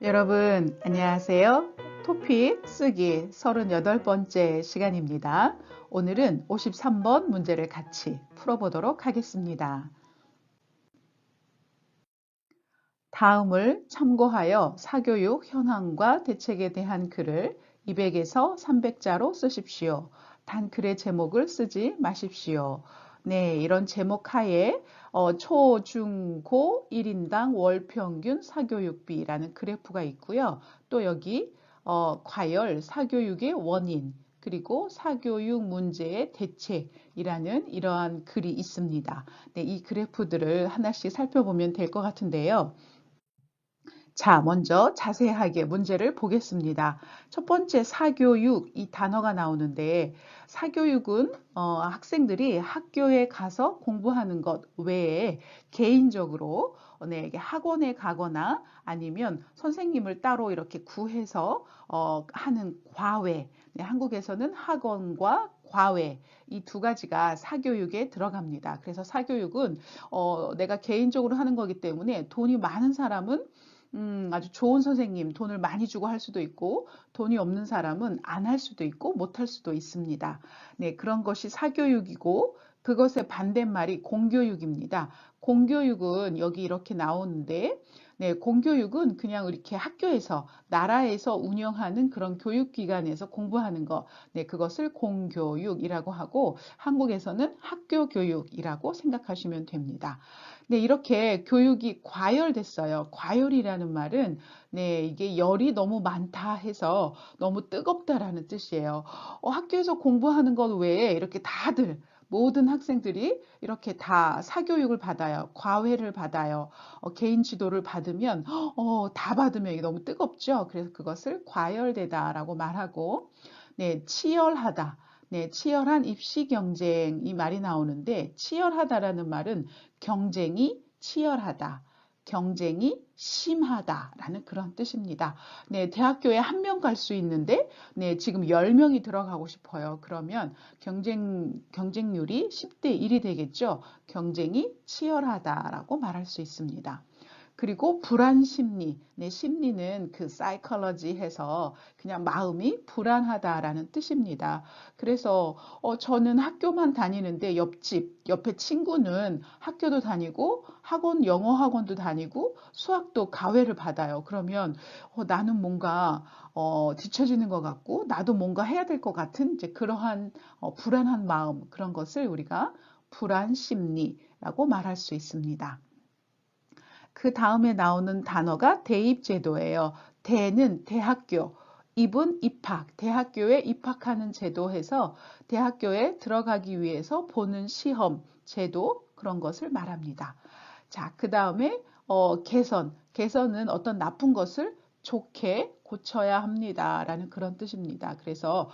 여러분, 안녕하세요. 토픽 쓰기 38번째 시간입니다. 오늘은 53번 문제를 같이 풀어보도록 하겠습니다. 다음을 참고하여 사교육 현황과 대책에 대한 글을 200에서 300자로 쓰십시오. 단 글의 제목을 쓰지 마십시오. 네, 이런 제목 하에 초, 중, 고 1인당 월 평균 사교육비라는 그래프가 있고요. 또 여기 과열 사교육의 원인 그리고 사교육 문제의 대책이라는 이러한 글이 있습니다. 네, 이 그래프들을 하나씩 살펴보면 될 것 같은데요. 자, 먼저 자세하게 문제를 보겠습니다. 첫 번째 사교육 이 단어가 나오는데 사교육은 학생들이 학교에 가서 공부하는 것 외에 개인적으로 학원에 가거나 아니면 선생님을 따로 이렇게 구해서 하는 과외. 네, 한국에서는 학원과 과외 이 두 가지가 사교육에 들어갑니다. 그래서 사교육은 내가 개인적으로 하는 거기 때문에 돈이 많은 사람은 아주 좋은 선생님 돈을 많이 주고 할 수도 있고 돈이 없는 사람은 안 할 수도 있고 못 할 수도 있습니다. 네, 그런 것이 사교육이고 그것의 반대말이 공교육입니다. 공교육은 여기 이렇게 나오는데 네, 공교육은 그냥 이렇게 학교에서 나라에서 운영하는 그런 교육기관에서 공부하는 거. 네, 그것을 공교육이라고 하고 한국에서는 학교 교육이라고 생각하시면 됩니다. 네, 이렇게 교육이 과열됐어요. 과열이라는 말은 네, 이게 열이 너무 많다 해서 너무 뜨겁다라는 뜻이에요. 학교에서 공부하는 것 외에 이렇게 다들 모든 학생들이 이렇게 다 사교육을 받아요. 과외를 받아요. 개인 지도를 받으면 다 받으면 이게 너무 뜨겁죠. 그래서 그것을 과열되다라고 말하고 네, 치열하다. 네, 치열한 입시 경쟁 이 말이 나오는데 치열하다라는 말은 경쟁이 치열하다. 경쟁이 심하다라는 그런 뜻입니다. 네, 대학교에 한 명 갈 수 있는데, 네, 지금 10명이 들어가고 싶어요. 그러면 경쟁률이 10대 1이 되겠죠. 경쟁이 치열하다라고 말할 수 있습니다. 그리고 불안 심리. 네, 심리는 그 psychology 해서 그냥 마음이 불안하다라는 뜻입니다. 그래서 저는 학교만 다니는데 옆에 친구는 학교도 다니고 학원, 영어 학원도 다니고 수학도 과외를 받아요. 그러면 나는 뭔가 뒤처지는 것 같고 나도 뭔가 해야 될 것 같은 이제 그러한 불안한 마음 그런 것을 우리가 불안 심리라고 말할 수 있습니다. 그 다음에 나오는 단어가 대입제도예요. 대는 대학교, 입은 입학, 대학교에 입학하는 제도해서 대학교에 들어가기 위해서 보는 시험, 제도 그런 것을 말합니다. 자, 그 다음에 개선, 개선은 어떤 나쁜 것을 좋게 고쳐야 합니다라는 그런 뜻입니다. 그래서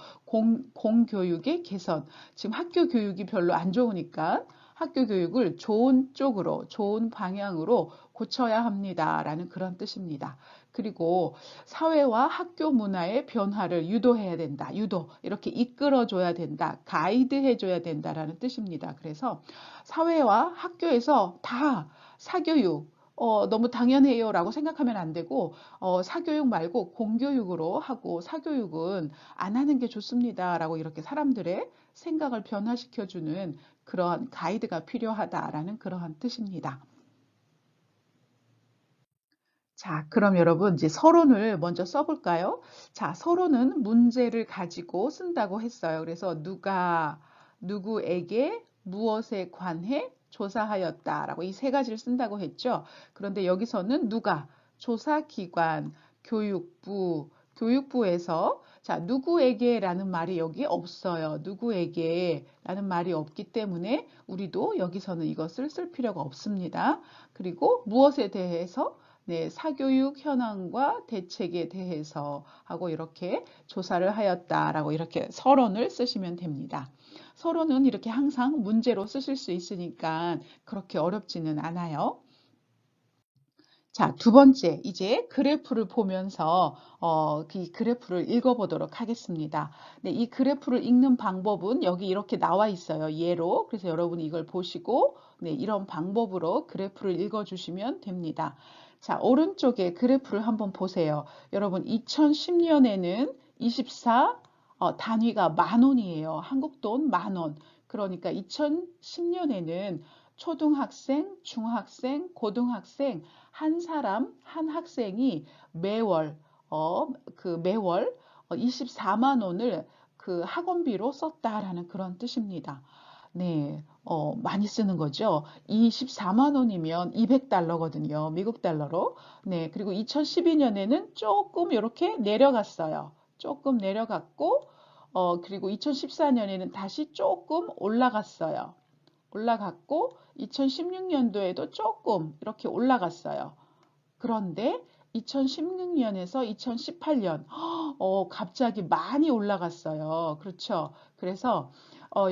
공교육의 개선, 지금 학교 교육이 별로 안 좋으니까 학교 교육을 좋은 쪽으로, 좋은 방향으로 고쳐야 합니다라는 그런 뜻입니다. 그리고 사회와 학교 문화의 변화를 유도해야 된다. 유도, 이렇게 이끌어줘야 된다. 가이드해줘야 된다라는 뜻입니다. 그래서 사회와 학교에서 다 사교육, 너무 당연해요 라고 생각하면 안 되고, 사교육 말고 공교육으로 하고 사교육은 안 하는 게 좋습니다 라고 이렇게 사람들의 생각을 변화시켜주는 그러한 가이드가 필요하다라는 그러한 뜻입니다. 자, 그럼 여러분 이제 서론을 먼저 써볼까요? 자, 서론은 문제를 가지고 쓴다고 했어요. 그래서 누가 누구에게 무엇에 관해 조사하였다라고 이 세 가지를 쓴다고 했죠. 그런데 여기서는 누가 조사기관, 교육부에서 자, 누구에게라는 말이 여기 없어요. 누구에게라는 말이 없기 때문에 우리도 여기서는 이것을 쓸 필요가 없습니다. 그리고 무엇에 대해서 네, 사교육 현황과 대책에 대해서 하고 이렇게 조사를 하였다라고 이렇게 서론을 쓰시면 됩니다. 서론은 이렇게 항상 문제로 쓰실 수 있으니까 그렇게 어렵지는 않아요. 자, 두 번째, 이제 그래프를 보면서 이 그래프를 읽어보도록 하겠습니다. 네, 이 그래프를 읽는 방법은 여기 이렇게 나와 있어요. 예로. 그래서 여러분이 이걸 보시고 네, 이런 방법으로 그래프를 읽어주시면 됩니다. 자, 오른쪽에 그래프를 한번 보세요. 여러분, 2010년에는 24 단위가 10,000원이에요. 한국 돈 10,000원. 그러니까 2010년에는 초등학생, 중학생, 고등학생 한 사람, 한 학생이 매월 매월 24만 원을 그 학원비로 썼다라는 그런 뜻입니다. 네, 많이 쓰는 거죠. 24만 원이면 200달러거든요. 미국 달러로. 네, 그리고 2012년에는 조금 이렇게 내려갔어요. 조금 내려갔고, 그리고 2014년에는 다시 조금 올라갔어요. 올라갔고, 2016년도에도 조금 이렇게 올라갔어요. 그런데 2016년에서 2018년, 갑자기 많이 올라갔어요. 그렇죠? 그래서,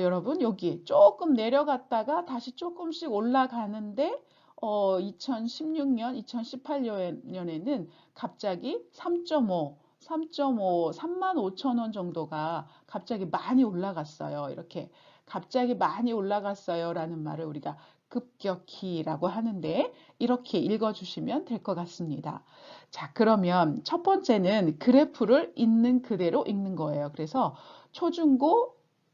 여러분, 여기 조금 내려갔다가 다시 조금씩 올라가는데, 2016년, 2018년에는 갑자기 3만 5천 원 정도가 갑자기 많이 올라갔어요. 이렇게 갑자기 많이 올라갔어요. 라는 말을 우리가 급격히라고 하는데, 이렇게 읽어주시면 될 것 같습니다. 자, 그러면 첫 번째는 그래프를 있는 그대로 읽는 거예요. 그래서 초중고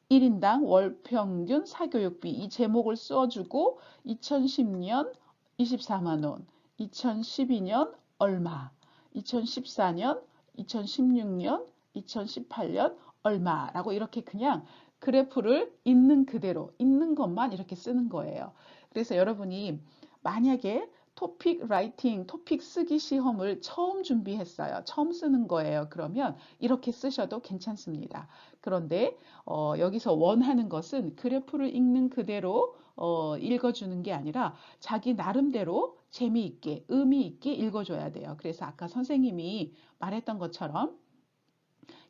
1인당 월평균 사교육비 이 제목을 써주고 2010년 24만 원, 2012년 얼마, 2014년, 2016년, 2018년 얼마라고 이렇게 그냥 그래프를 있는 그대로, 있는 것만 이렇게 쓰는 거예요. 그래서 여러분이 만약에 토픽 라이팅, 토픽 쓰기 시험을 처음 준비했어요. 처음 쓰는 거예요. 그러면 이렇게 쓰셔도 괜찮습니다. 그런데 여기서 원하는 것은 그래프를 읽는 그대로 읽어주는 게 아니라 자기 나름대로 재미있게, 의미 있게 읽어줘야 돼요. 그래서 아까 선생님이 말했던 것처럼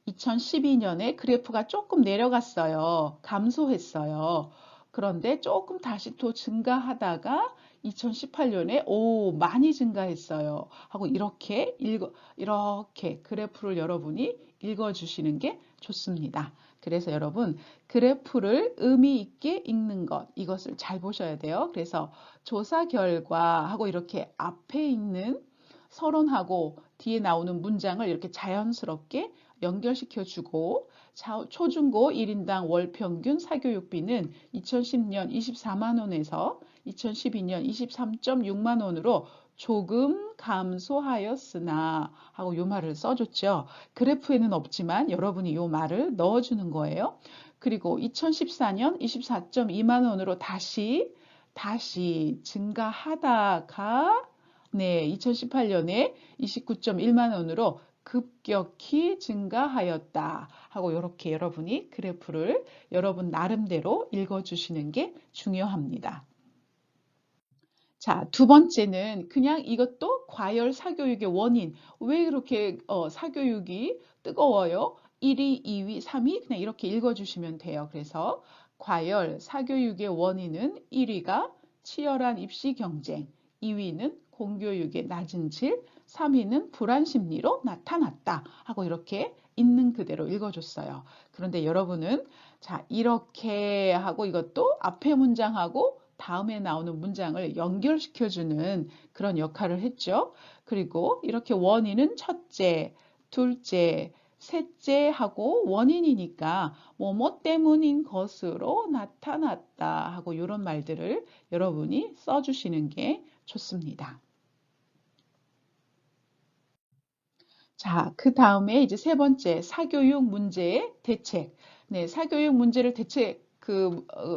2012년에 그래프가 조금 내려갔어요. 감소했어요. 그런데 조금 다시 또 증가하다가 2018년에 많이 증가했어요. 하고 이렇게 그래프를 여러분이 읽어주시는 게 좋습니다. 그래서 여러분 그래프를 의미 있게 읽는 것 이것을 잘 보셔야 돼요. 그래서 조사 결과 하고 이렇게 앞에 있는 서론하고 뒤에 나오는 문장을 이렇게 자연스럽게 연결시켜주고 초중고 1인당 월평균 사교육비는 2010년 24만 원에서 2012년 23.6만 원으로 조금 감소하였으나 하고 요 말을 써줬죠. 그래프에는 없지만 여러분이 요 말을 넣어주는 거예요. 그리고 2014년 24.2만 원으로 다시 증가하다가 2018년에 29.1만 원으로 급격히 증가하였다 하고 이렇게 여러분이 그래프를 여러분 나름대로 읽어주시는 게 중요합니다. 자, 두 번째는 그냥 이것도 과열 사교육의 원인. 왜 그렇게 사교육이 뜨거워요? 1위, 2위, 3위 그냥 이렇게 읽어주시면 돼요. 그래서 과열 사교육의 원인은 1위가 치열한 입시 경쟁, 2위는 공교육의 낮은 질, 3위는 불안 심리로 나타났다 하고 이렇게 있는 그대로 읽어줬어요. 그런데 여러분은 자, 이렇게 하고 이것도 앞에 문장하고 다음에 나오는 문장을 연결시켜주는 그런 역할을 했죠. 그리고 이렇게 원인은 첫째, 둘째, 셋째 하고 원인이니까 뭐뭐 때문인 것으로 나타났다 하고 이런 말들을 여러분이 써주시는 게 좋습니다. 자, 그 다음에 이제 세 번째, 사교육 문제의 대책. 네, 사교육 문제를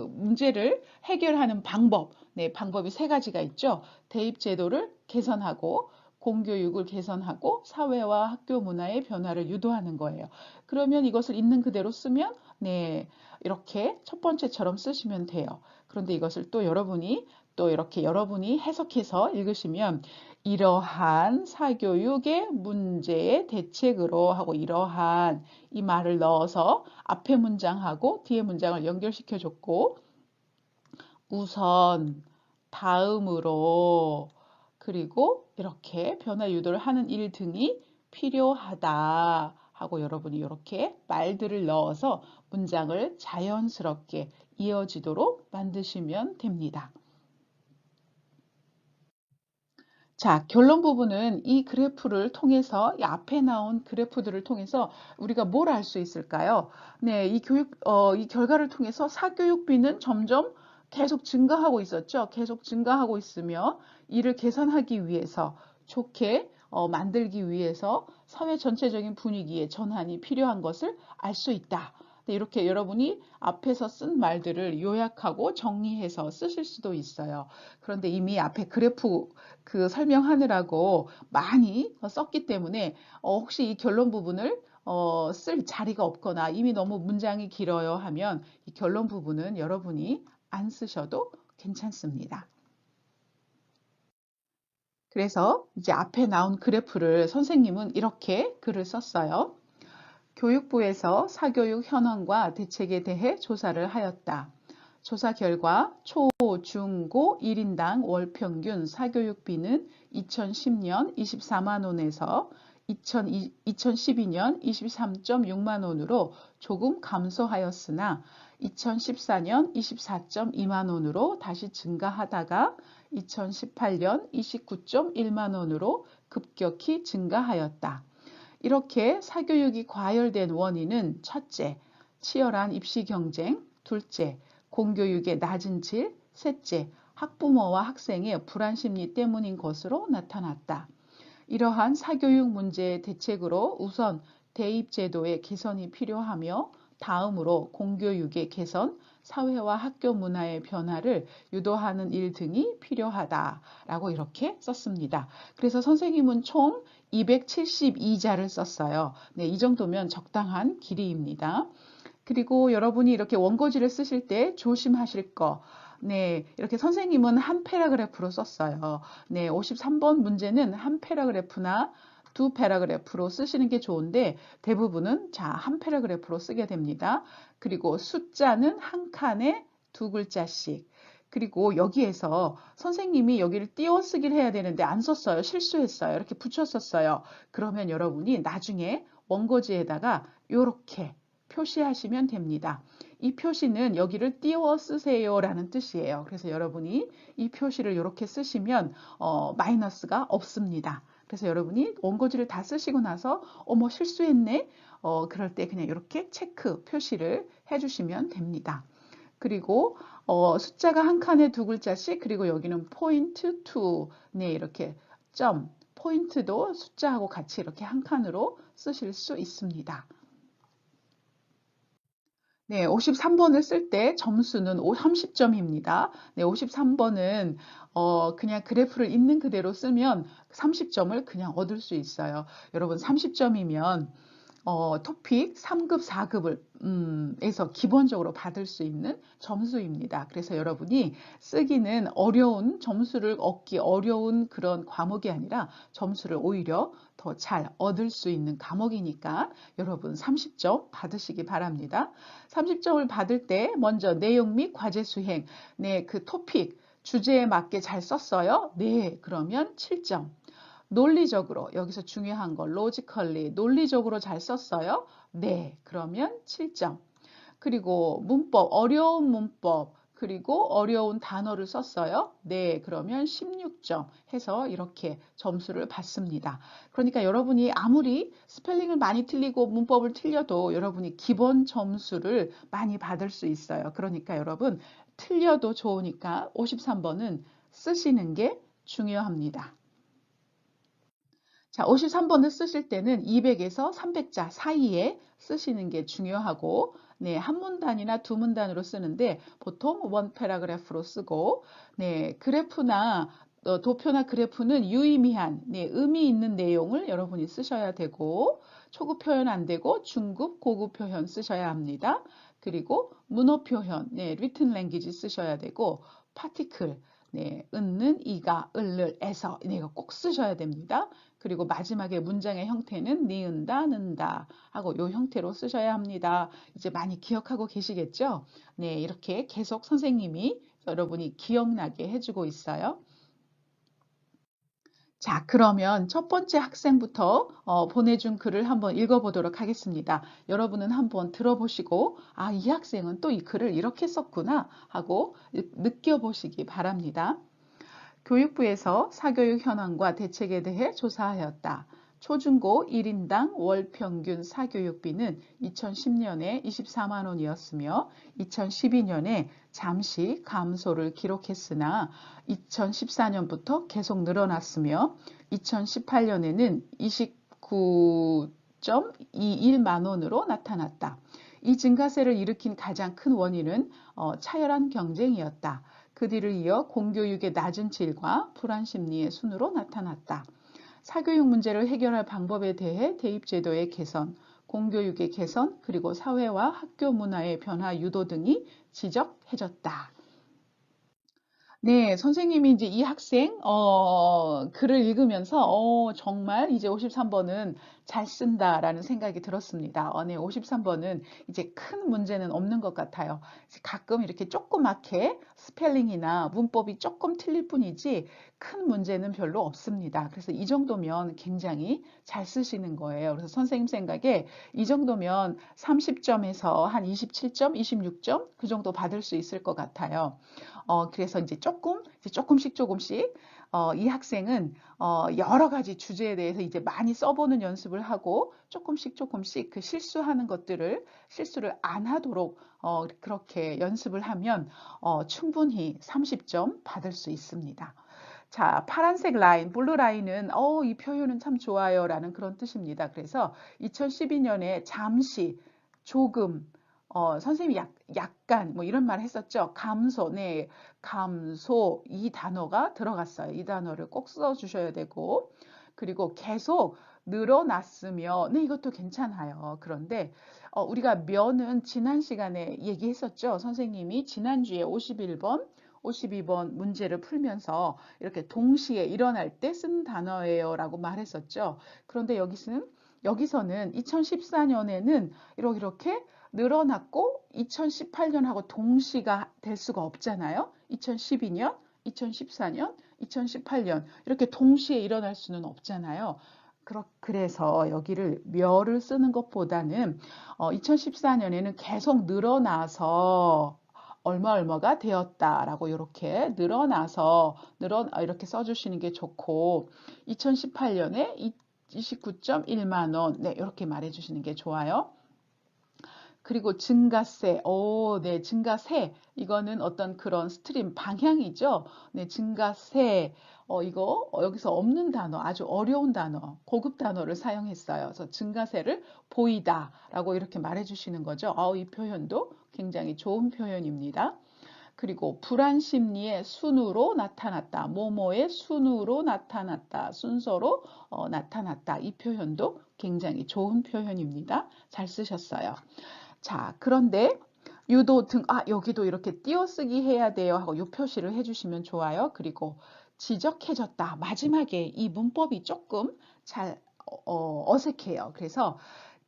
문제를 해결하는 방법. 네, 방법이 세 가지가 있죠. 대입 제도를 개선하고, 공교육을 개선하고, 사회와 학교 문화의 변화를 유도하는 거예요. 그러면 이것을 있는 그대로 쓰면, 네, 이렇게 첫 번째처럼 쓰시면 돼요. 그런데 이것을 또 이렇게 여러분이 해석해서 읽으시면, 이러한 사교육의 문제의 대책으로 하고 이러한 이 말을 넣어서 앞에 문장하고 뒤에 문장을 연결시켜 줬고 우선 다음으로 그리고 이렇게 변화 유도를 하는 일 등이 필요하다 하고 여러분이 이렇게 말들을 넣어서 문장을 자연스럽게 이어지도록 만드시면 됩니다. 자, 결론 부분은 이 그래프를 통해서, 이 앞에 나온 그래프들을 통해서 우리가 뭘 알 수 있을까요? 네, 이 결과를 통해서 사교육비는 점점 계속 증가하고 있었죠. 계속 증가하고 있으며, 이를 개선하기 위해서, 좋게 만들기 위해서 사회 전체적인 분위기의 전환이 필요한 것을 알 수 있다. 네, 이렇게 여러분이 앞에서 쓴 말들을 요약하고 정리해서 쓰실 수도 있어요. 그런데 이미 앞에 그래프 그 설명하느라고 많이 썼기 때문에 혹시 이 결론 부분을 쓸 자리가 없거나 이미 너무 문장이 길어요 하면 이 결론 부분은 여러분이 안 쓰셔도 괜찮습니다. 그래서 이제 앞에 나온 그래프를 선생님은 이렇게 글을 썼어요. 교육부에서 사교육 현황과 대책에 대해 조사를 하였다. 조사 결과 초, 중, 고 1인당 월 평균 사교육비는 2010년 24만 원에서 2012년 23.6만 원으로 조금 감소하였으나 2014년 24.2만 원으로 다시 증가하다가 2018년 29.1만 원으로 급격히 증가하였다. 이렇게 사교육이 과열된 원인은 첫째, 치열한 입시 경쟁, 둘째, 공교육의 낮은 질, 셋째, 학부모와 학생의 불안 심리 때문인 것으로 나타났다. 이러한 사교육 문제의 대책으로 우선 대입제도의 개선이 필요하며 다음으로 공교육의 개선, 사회와 학교 문화의 변화를 유도하는 일 등이 필요하다라고 이렇게 썼습니다. 그래서 선생님은 총 272자를 썼어요. 네, 이 정도면 적당한 길이입니다. 그리고 여러분이 이렇게 원고지를 쓰실 때 조심하실 거. 네, 이렇게 선생님은 한 패러그래프로 썼어요. 네, 53번 문제는 한 패러그래프나 두 패러그래프로 쓰시는 게 좋은데 대부분은 한 패러그래프로 쓰게 됩니다. 그리고 숫자는 한 칸에 두 글자씩. 그리고 여기에서 선생님이 여기를 띄어쓰기를 해야 되는데 안 썼어요. 실수했어요. 이렇게 붙였었어요. 그러면 여러분이 나중에 원고지에다가 이렇게 표시하시면 됩니다. 이 표시는 여기를 띄워 쓰세요 라는 뜻이에요. 그래서 여러분이 이 표시를 이렇게 쓰시면 마이너스가 없습니다. 그래서 여러분이 원고지를 다 쓰시고 나서 어머 실수했네 그럴 때 그냥 이렇게 체크 표시를 해주시면 됩니다. 그리고 숫자가 한 칸에 두 글자씩 그리고 여기는 포인트 2 네 이렇게 점 포인트도 숫자하고 같이 이렇게 한 칸으로 쓰실 수 있습니다. 네, 53번을 쓸 때 점수는 30점입니다. 네, 53번은 그냥 그래프를 있는 그대로 쓰면 30점을 그냥 얻을 수 있어요. 여러분 30점이면 토픽 3급, 4급을 에서 기본적으로 받을 수 있는 점수입니다. 그래서 여러분이 쓰기는 어려운 점수를 얻기 어려운 그런 과목이 아니라 점수를 오히려 더 잘 얻을 수 있는 과목이니까 여러분 30점 받으시기 바랍니다. 30점을 받을 때 먼저 내용 및 과제 수행, 네, 그 토픽 주제에 맞게 잘 썼어요. 네, 그러면 7점. 논리적으로 여기서 중요한 거 logically 논리적으로 잘 썼어요. 네, 그러면 7점. 그리고 문법 어려운 문법 그리고 어려운 단어를 썼어요. 네, 그러면 16점 해서 이렇게 점수를 받습니다. 그러니까 여러분이 아무리 스펠링을 많이 틀리고 문법을 틀려도 여러분이 기본 점수를 많이 받을 수 있어요. 그러니까 여러분 틀려도 좋으니까 53번은 쓰시는 게 중요합니다. 자, 53번을 쓰실 때는 200에서 300자 사이에 쓰시는 게 중요하고, 네, 한 문단이나 두 문단으로 쓰는데 보통 원 패러그래프로 쓰고, 네, 그래프나 도표나 그래프는 유의미한, 네, 의미 있는 내용을 여러분이 쓰셔야 되고, 초급 표현 안 되고 중급, 고급 표현 쓰셔야 합니다. 그리고 문어 표현, 네, written language 쓰셔야 되고, 파티클, 네, 은는, 이가, 을를, 에서, 네, 이거 꼭 쓰셔야 됩니다. 그리고 마지막에 문장의 형태는 니은다, 는다 하고 이 형태로 쓰셔야 합니다. 이제 많이 기억하고 계시겠죠? 네, 이렇게 계속 선생님이 여러분이 기억나게 해주고 있어요. 자, 그러면 첫 번째 학생부터 보내준 글을 한번 읽어보도록 하겠습니다. 여러분은 한번 들어보시고, 아, 이 학생은 또 이 글을 이렇게 썼구나 하고 느껴보시기 바랍니다. 교육부에서 사교육 현황과 대책에 대해 조사하였다. 초중고 1인당 월 평균 사교육비는 2010년에 24만 원이었으며 2012년에 잠시 감소를 기록했으나 2014년부터 계속 늘어났으며 2018년에는 29.21만 원으로 나타났다. 이 증가세를 일으킨 가장 큰 원인은 차열한 경쟁이었다. 그 뒤를 이어 공교육의 낮은 질과 불안 심리의 순으로 나타났다. 사교육 문제를 해결할 방법에 대해 대입제도의 개선, 공교육의 개선, 그리고 사회와 학교 문화의 변화 유도 등이 지적해졌다. 네, 선생님이 이제 이 학생, 글을 읽으면서, 정말 이제 53번은 잘 쓴다라는 생각이 들었습니다. 네, 53번은 이제 큰 문제는 없는 것 같아요. 가끔 이렇게 조그맣게 스펠링이나 문법이 조금 틀릴 뿐이지 큰 문제는 별로 없습니다. 그래서 이 정도면 굉장히 잘 쓰시는 거예요. 그래서 선생님 생각에 이 정도면 30점에서 한 27점, 26점 그 정도 받을 수 있을 것 같아요. 그래서 이제 조금씩, 이 학생은, 여러 가지 주제에 대해서 이제 많이 써보는 연습을 하고, 조금씩 그 실수를 안 하도록, 그렇게 연습을 하면, 충분히 30점 받을 수 있습니다. 자, 파란색 라인, 블루 라인은, 이 표현은 참 좋아요 라는 그런 뜻입니다. 그래서 2012년에 잠시, 조금, 선생님이 약간 뭐 이런 말 했었죠. 감소, 네, 감소 이 단어가 들어갔어요. 이 단어를 꼭 써주셔야 되고 그리고 계속 늘어났으며, 네, 이것도 괜찮아요. 그런데 우리가 면은 지난 시간에 얘기했었죠. 선생님이 지난주에 51번, 52번 문제를 풀면서 이렇게 동시에 일어날 때 쓴 단어예요 라고 말했었죠. 그런데 여기서는 2014년에는 이렇게 늘어났고 2018년하고 동시가 될 수가 없잖아요. 2012년, 2014년, 2018년 이렇게 동시에 일어날 수는 없잖아요. 그래서 여기를 멸을 쓰는 것보다는 2014년에는 계속 늘어나서 얼마가 되었다라고 이렇게 늘어나서 이렇게 써주시는 게 좋고 2018년에 29.1만 원, 네, 이렇게 말해주시는 게 좋아요. 그리고 증가세, 네, 증가세. 이거는 어떤 그런 스트림 방향이죠. 네, 증가세. 이거 여기서 없는 단어, 아주 어려운 단어, 고급 단어를 사용했어요. 그래서 증가세를 보이다라고 이렇게 말해주시는 거죠. 이 표현도 굉장히 좋은 표현입니다. 그리고 불안 심리의 순으로 나타났다. 뭐뭐의 순으로 나타났다. 순서로 나타났다. 이 표현도 굉장히 좋은 표현입니다. 잘 쓰셨어요. 자, 그런데 유도 등, 여기도 이렇게 띄어쓰기 해야 돼요 하고 요 표시를 해주시면 좋아요. 그리고 지적해졌다. 마지막에 이 문법이 조금 잘 어색해요. 그래서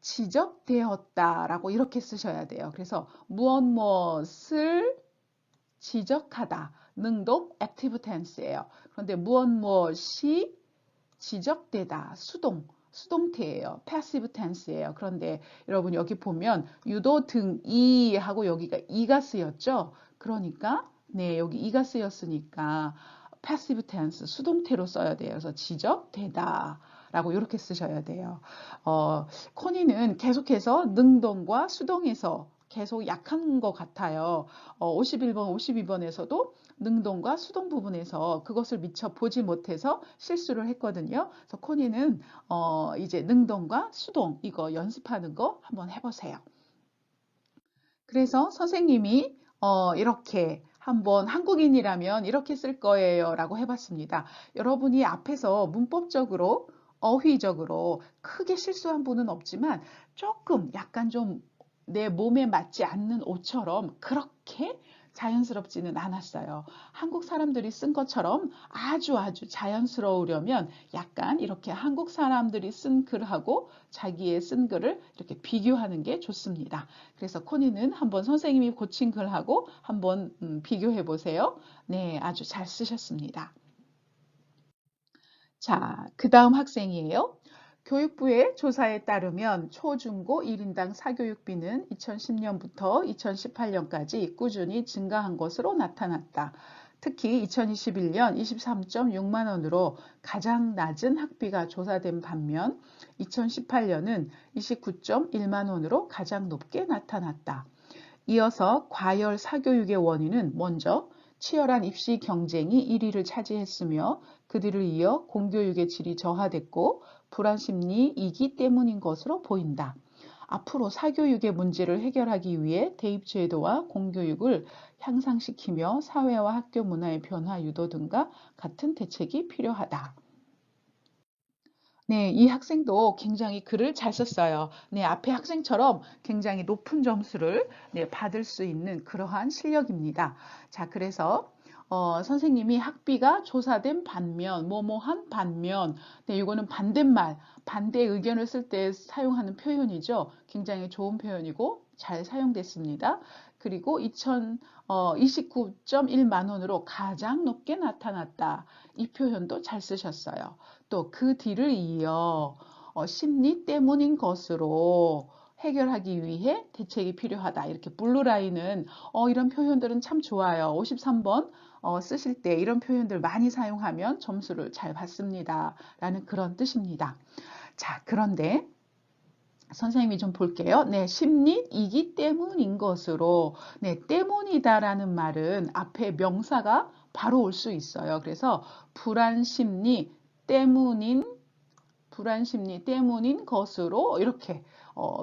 지적되었다라고 이렇게 쓰셔야 돼요. 그래서 무엇을 지적하다. 능동 active tense예요. 그런데 무엇이 지적되다. 수동태예요. passive tense예요. 그런데 여러분 여기 보면 유도 등이 하고 여기가 이가 쓰였죠. 그러니까 네, 여기 이가 쓰였으니까 passive tense 수동태로 써야 돼요. 그래서 지적되다 라고 이렇게 쓰셔야 돼요. 코니는 계속해서 능동과 수동에서 계속 약한 것 같아요. 51번, 52번에서도 능동과 수동 부분에서 그것을 미처 보지 못해서 실수를 했거든요. 그래서 코니는 이제 능동과 수동 이거 연습하는 거 한번 해보세요. 그래서 선생님이 이렇게 한번 한국인이라면 이렇게 쓸 거예요 라고 해봤습니다. 여러분이 앞에서 문법적으로 어휘적으로 크게 실수한 분은 없지만 조금 약간 좀 내 몸에 맞지 않는 옷처럼 그렇게 자연스럽지는 않았어요. 한국 사람들이 쓴 것처럼 아주 자연스러우려면 약간 이렇게 한국 사람들이 쓴 글하고 자기의 쓴 글을 이렇게 비교하는 게 좋습니다. 그래서 코니는 한번 선생님이 고친 글하고 한번 비교해 보세요. 네, 아주 잘 쓰셨습니다. 자, 그 다음 학생이에요. 교육부의 조사에 따르면 초중고 1인당 사교육비는 2010년부터 2018년까지 꾸준히 증가한 것으로 나타났다. 특히 2021년 23.6만 원으로 가장 낮은 학비가 조사된 반면 2018년은 29.1만 원으로 가장 높게 나타났다. 이어서 과열 사교육의 원인은 먼저 치열한 입시 경쟁이 1위를 차지했으며 그 뒤를 이어 공교육의 질이 저하됐고 불안 심리 2기 때문인 것으로 보인다. 앞으로 사교육의 문제를 해결하기 위해 대입제도와 공교육을 향상시키며 사회와 학교 문화의 변화 유도 등과 같은 대책이 필요하다. 네, 이 학생도 굉장히 글을 잘 썼어요. 네, 앞에 학생처럼 굉장히 높은 점수를 네, 받을 수 있는 그러한 실력입니다. 자, 그래서 선생님이 학비가 조사된 반면, 뭐뭐한 반면, 네, 이거는 반대말, 반대 의견을 쓸 때 사용하는 표현이죠. 굉장히 좋은 표현이고 잘 사용됐습니다. 그리고 29.1만 원으로 가장 높게 나타났다. 이 표현도 잘 쓰셨어요. 또 그 뒤를 이어 심리 때문인 것으로 해결하기 위해 대책이 필요하다. 이렇게 블루라인은 이런 표현들은 참 좋아요. 53번 쓰실 때 이런 표현들 많이 사용하면 점수를 잘 받습니다. 라는 그런 뜻입니다. 자, 그런데 선생님이 좀 볼게요. 네, 심리이기 때문인 것으로. 네, 때문이다라는 말은 앞에 명사가 바로 올 수 있어요. 그래서 불안 심리 때문인 것으로 이렇게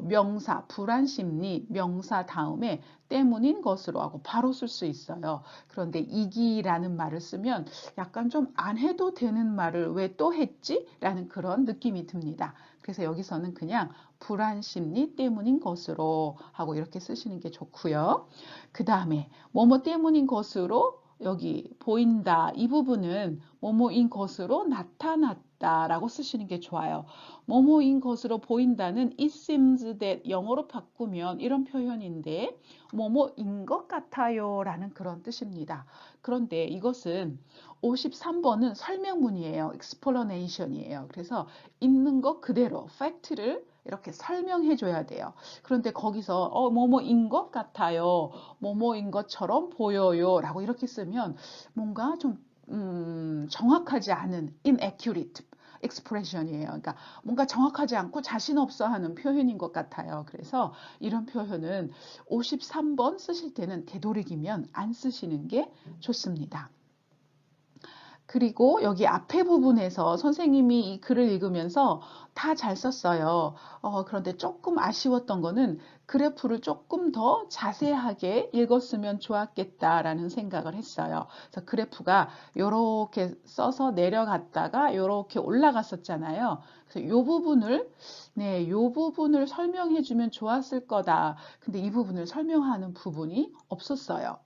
명사, 불안 심리, 명사 다음에 때문인 것으로 하고 바로 쓸 수 있어요. 그런데 이기라는 말을 쓰면 약간 좀 안 해도 되는 말을 왜 또 했지? 라는 그런 느낌이 듭니다. 그래서 여기서는 그냥 불안 심리 때문인 것으로 하고 이렇게 쓰시는 게 좋고요. 그 다음에 뭐뭐 때문인 것으로 여기 보인다. 이 부분은 뭐뭐인 것으로 나타났다 라고 쓰시는 게 좋아요. 뭐뭐인 것으로 보인다는 it seems that 영어로 바꾸면 이런 표현인데 뭐뭐인 것 같아요 라는 그런 뜻입니다. 그런데 이것은 53번은 설명문이에요. explanation이에요. 그래서 있는 것 그대로 fact를 이렇게 설명해 줘야 돼요. 그런데 거기서 뭐뭐인 것 같아요. 뭐뭐인 것처럼 보여요. 라고 이렇게 쓰면 뭔가 좀 정확하지 않은 inaccurate expression이에요. 그러니까 뭔가 정확하지 않고 자신 없어 하는 표현인 것 같아요. 그래서 이런 표현은 53번 쓰실 때는 되도록이면 안 쓰시는 게 좋습니다. 그리고 여기 앞에 부분에서 선생님이 이 글을 읽으면서 다 잘 썼어요. 그런데 조금 아쉬웠던 거는 그래프를 조금 더 자세하게 읽었으면 좋았겠다라는 생각을 했어요. 그래서 그래프가 이렇게 써서 내려갔다가 이렇게 올라갔었잖아요. 그래서 이 부분을 네, 이 부분을 설명해 주면 좋았을 거다. 근데 이 부분을 설명하는 부분이 없었어요.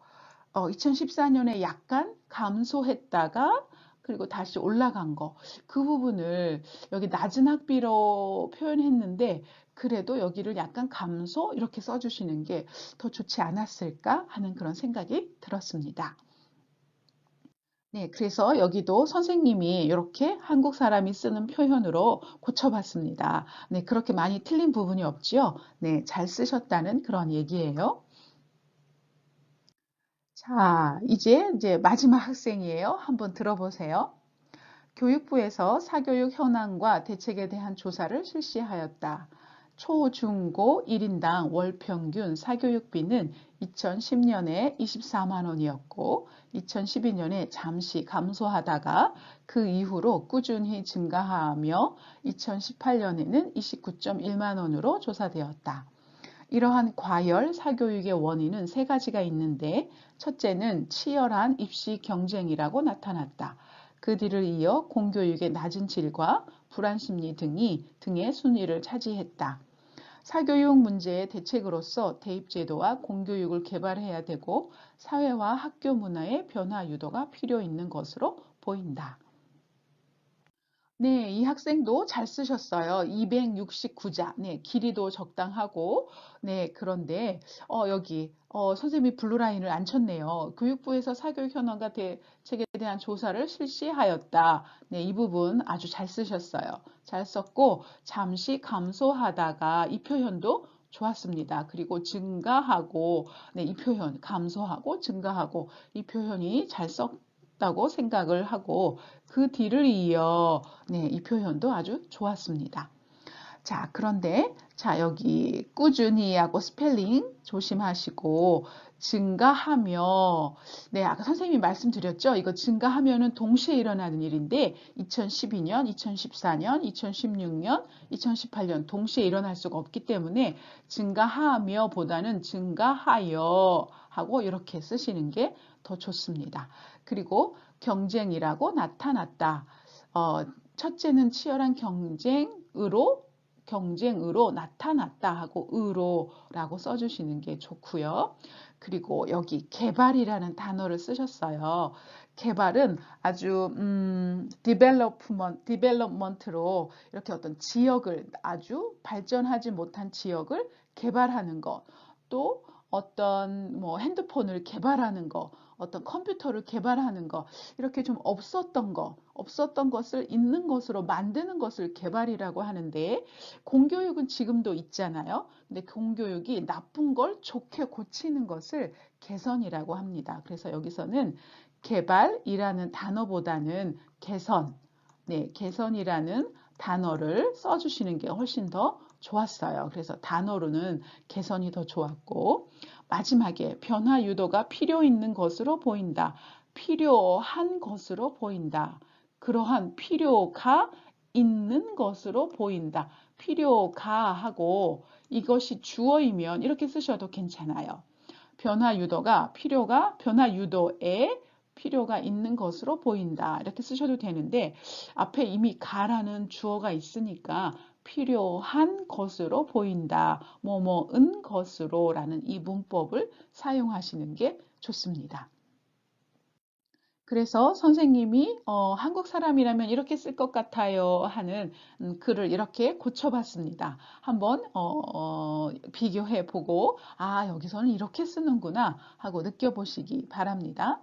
2014년에 약간 감소했다가 그리고 다시 올라간 거. 그 부분을 여기 낮은 학비로 표현했는데 그래도 여기를 약간 감소 이렇게 써주시는 게 더 좋지 않았을까 하는 그런 생각이 들었습니다. 네, 그래서 여기도 선생님이 이렇게 한국 사람이 쓰는 표현으로 고쳐봤습니다. 네, 그렇게 많이 틀린 부분이 없지요. 네, 잘 쓰셨다는 그런 얘기예요. 자, 이제 마지막 학생이에요. 한번 들어보세요. 교육부에서 사교육 현황과 대책에 대한 조사를 실시하였다. 초, 중, 고 1인당 월 평균 사교육비는 2010년에 24만 원이었고 2012년에 잠시 감소하다가 그 이후로 꾸준히 증가하며 2018년에는 29.1만 원으로 조사되었다. 이러한 과열 사교육의 원인은 세 가지가 있는데 첫째는 치열한 입시 경쟁이라고 나타났다. 그 뒤를 이어 공교육의 낮은 질과 불안 심리 등의 순위를 차지했다. 사교육 문제의 대책으로서 대입제도와 공교육을 개발해야 되고 사회와 학교 문화의 변화 유도가 필요 있는 것으로 보인다. 네, 이 학생도 잘 쓰셨어요. 269자. 네, 길이도 적당하고. 네, 그런데, 여기, 선생님이 블루라인을 안 쳤네요. 교육부에서 사교육 현황과 대책에 대한 조사를 실시하였다. 네, 이 부분 아주 잘 쓰셨어요. 잘 썼고, 잠시 감소하다가 이 표현도 좋았습니다. 그리고 증가하고, 네, 이 표현, 감소하고 증가하고, 이 표현이 잘 썼다고 생각을 하고, 그 뒤를 이어, 네, 이 표현도 아주 좋았습니다. 자, 그런데, 자, 여기 꾸준히 하고 스펠링 조심하시고, 증가하며, 네, 아까 선생님이 말씀드렸죠? 이거 증가하면은 동시에 일어나는 일인데, 2012년, 2014년, 2016년, 2018년 동시에 일어날 수가 없기 때문에, 증가하며 보다는 증가하여 하고 이렇게 쓰시는 게 더 좋습니다. 그리고 경쟁이라고 나타났다. 어, 첫째는 치열한 경쟁으로 나타났다 하고 의로라고 써주시는 게 좋고요. 그리고 여기 개발이라는 단어를 쓰셨어요. 개발은 아주 디벨롭먼트로 이렇게 어떤 지역을 아주 발전하지 못한 지역을 개발하는 것, 또 어떤 뭐 핸드폰을 개발하는 거, 어떤 컴퓨터를 개발하는 거, 이렇게 좀 없었던 것을 있는 것으로 만드는 것을 개발이라고 하는데, 공교육은 지금도 있잖아요. 근데 공교육이 나쁜 걸 좋게 고치는 것을 개선이라고 합니다. 그래서 여기서는 개발이라는 단어보다는 개선, 네, 개선이라는 단어를 써주시는 게 훨씬 더 좋았어요. 그래서 단어로는 개선이 더 좋았고, 마지막에 변화 유도가 필요 있는 것으로 보인다. 필요한 것으로 보인다. 그러한 필요가 있는 것으로 보인다. 필요가 하고 이것이 주어이면 이렇게 쓰셔도 괜찮아요. 변화 유도에 필요가 있는 것으로 보인다. 이렇게 쓰셔도 되는데 앞에 이미 가라는 주어가 있으니까 필요한 것으로 보인다. 뭐뭐은 것으로 라는 이 문법을 사용하시는 게 좋습니다. 그래서 선생님이 한국 사람이라면 이렇게 쓸 것 같아요 하는 글을 이렇게 고쳐봤습니다. 한번 비교해 보고 아 여기서는 이렇게 쓰는구나 하고 느껴보시기 바랍니다.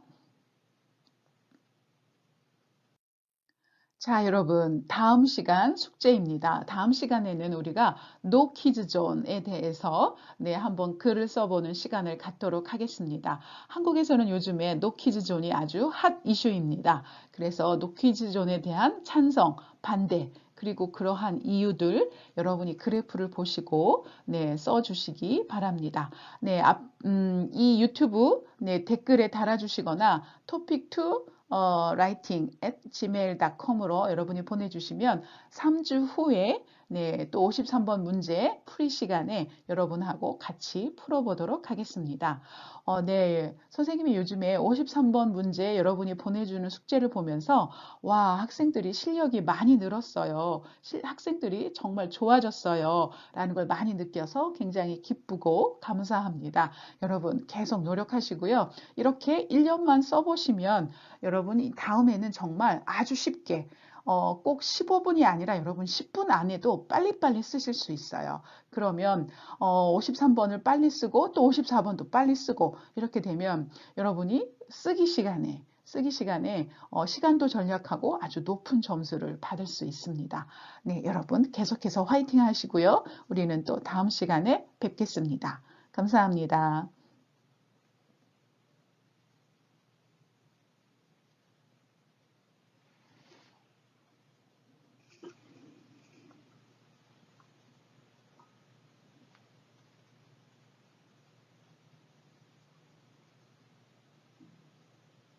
자, 여러분, 다음 시간 숙제입니다. 다음 시간에는 우리가 No Kids Zone에 대해서 한번 글을 써보는 시간을 갖도록 하겠습니다. 한국에서는 요즘에 No Kids Zone이 아주 핫 이슈입니다. 그래서 No Kids Zone에 대한 찬성, 반대, 그리고 그러한 이유들 여러분이 그래프를 보시고 써주시기 바랍니다. 이 유튜브 댓글에 달아주시거나 topic2 writing@gmail.com으로 여러분이 보내주시면 3주 후에 또 53번 문제 풀이 시간에 여러분하고 같이 풀어보도록 하겠습니다. 선생님이 요즘에 53번 문제 여러분이 보내주는 숙제를 보면서 와, 학생들이 실력이 많이 늘었어요. 학생들이 정말 좋아졌어요. 라는 걸 많이 느껴서 굉장히 기쁘고 감사합니다. 여러분 계속 노력하시고요. 이렇게 1년만 써보시면 여러분이 다음에는 정말 아주 쉽게 꼭 15분이 아니라 여러분 10분 안에도 빨리빨리 쓰실 수 있어요. 그러면 53번을 빨리 쓰고 또 54번도 빨리 쓰고 이렇게 되면 여러분이 쓰기 시간에 시간도 절약하고 아주 높은 점수를 받을 수 있습니다. 네, 여러분 계속해서 화이팅 하시고요. 우리는 또 다음 시간에 뵙겠습니다. 감사합니다.